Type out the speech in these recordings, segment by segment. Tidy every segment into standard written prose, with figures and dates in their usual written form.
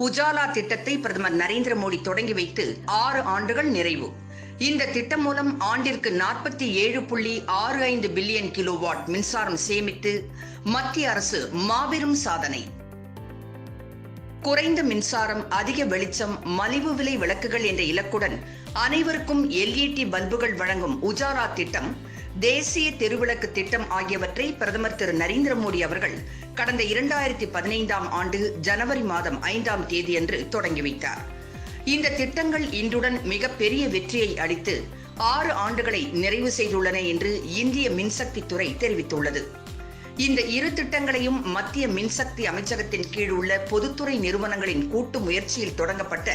உஜாலா திட்டத்தை பிரதமர் நரேந்திர மோடி தொடங்கி வைத்து 6 ஆண்டுகள் நிறைவு. இந்த திட்டம் மூலம் ஆண்டிற்கு 47.65 பில்லியன் கிலோவாட் மின்சாரம் சேமித்து மத்திய அரசு மாபெரும் சாதனை. குறைந்த மின்சாரம், அதிக வெளிச்சம், மலிவு விலை விளக்குகள் என்ற இலக்குடன் அனைவருக்கும் LED பல்புகள் வழங்கும் உஜாலா திட்டம், தேசிய தெருவிளக்கு திட்டம் ஆகியவற்றை பிரதமர் திரு நரேந்திர மோடி அவர்கள் கடந்த 2015ஆம் ஆண்டு ஜனவரி மாதம் 5ஆம் தேதியன்று தொடங்கி வைத்தார். இந்த திட்டங்கள் இன்றுடன் மிகப்பெரிய வெற்றியை அளித்து 6 ஆண்டுகளை நிறைவு செய்துள்ளன என்று இந்திய மின்சக்தி துறை தெரிவித்துள்ளது. இந்த 2 திட்டங்களையும் மத்திய மின்சக்தி அமைச்சகத்தின் கீழ் உள்ள பொதுத்துறை நிறுவனங்களின் கூட்டு முயற்சியில் தொடங்கப்பட்ட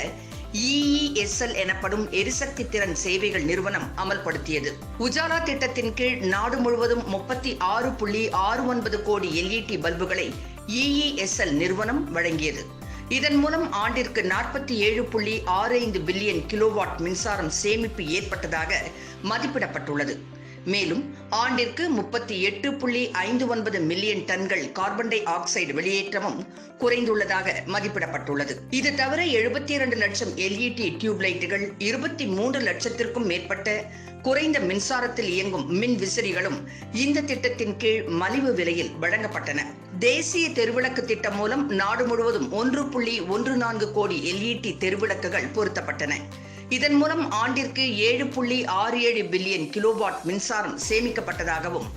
EESL எனப்படும் எரிசக்தி திறன் சேவைகள் நிறுவனம் அமல்படுத்தியது. உஜாலா திட்டத்தின் கீழ் நாடு முழுவதும் 36.69 கோடி LED பல்புகளை EESL நிறுவனம் வழங்கியது. இதன் மூலம் ஆண்டிற்கு 47.65 பில்லியன் கிலோவாட் மின்சாரம் சேமிப்பு ஏற்பட்டதாக மதிப்பிடப்பட்டுள்ளது. மேலும் ஆண்டிற்கு 38.59 மில்லியன் டன்கள் கார்பன் டை ஆக்சைடு வெளியேற்றமும் குறைந்துள்ளதாக மதிப்பிடப்பட்டுள்ளது. இது தவிர 72 லட்சம் LED டியூப்லைட்டுகள், 23 லட்சத்திற்கும் மேற்பட்ட குறைந்த மின்சாரத்தில் இயங்கும் மின் விசிறிகளும் இந்த திட்டத்தின் கீழ் மலிவு விலையில் வழங்கப்பட்டன. தேசிய தெருவிளக்கு திட்டம் மூலம் நாடு முழுவதும் 1.14 கோடி LED தெருவிளக்குகள் பொருத்தப்பட்டன. இதன் மூலம் ஆண்டிற்கு 7.67 பில்லியன் கிலோவாட் மின்சாரம் சேமிக்கப்பட்டதாகவும்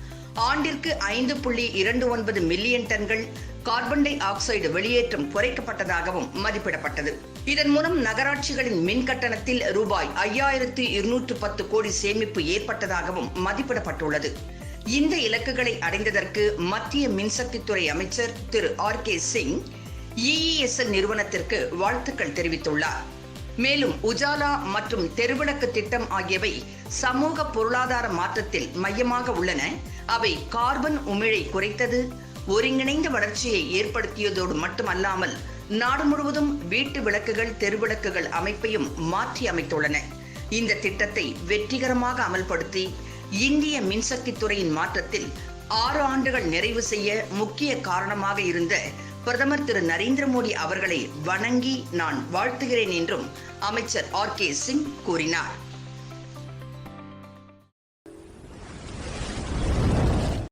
ஆண்டிற்கு 5.29 மில்லியன் டன்கள் கார்பன் டை ஆக்சைடு வெளியேற்றம் குறைக்கப்பட்டதாகவும் மதிப்பிடப்பட்டது. இதன் மூலம் நகராட்சிகளின் மின் கட்டணத்தில் ரூபாய் 5210 கோடி சேமிப்பு ஏற்பட்டதாகவும் மதிப்பிடப்பட்டுள்ளது. இந்த இலக்குகளை அடைந்ததற்கு மத்திய மின்சக்தித்துறை அமைச்சர் திரு RK சிங் EESL நிறுவனத்திற்கு வாழ்த்துக்கள் தெரிவித்துள்ளார். மேலும் உஜாலா மற்றும் தெருவிளக்கு திட்டம் ஆகியவை சமூக பொருளாதார மாற்றத்தில் மையமாக உள்ளன. அவை கார்பன் உமிழை குறைத்தது, ஒருங்கிணைந்த வளர்ச்சியை ஏற்படுத்தியதோடு மட்டுமல்லாமல் நாடு முழுவதும் வீட்டு விளக்குகள், தெருவிளக்குகள் அமைப்பையும் மாற்றி அமைத்துள்ளன. இந்த திட்டத்தை வெற்றிகரமாக அமல்படுத்தி இந்திய மின்சக்தி துறையின் மாற்றத்தில் 6 ஆண்டுகள் நிறைவு செய்ய முக்கிய காரணமாக இருந்த பிரதமர் திரு நரேந்திர மோடி அவர்களை வணங்கி நான் வாழ்த்துகிறேன் என்றும் அமைச்சர் RK சிங் கூறினார்.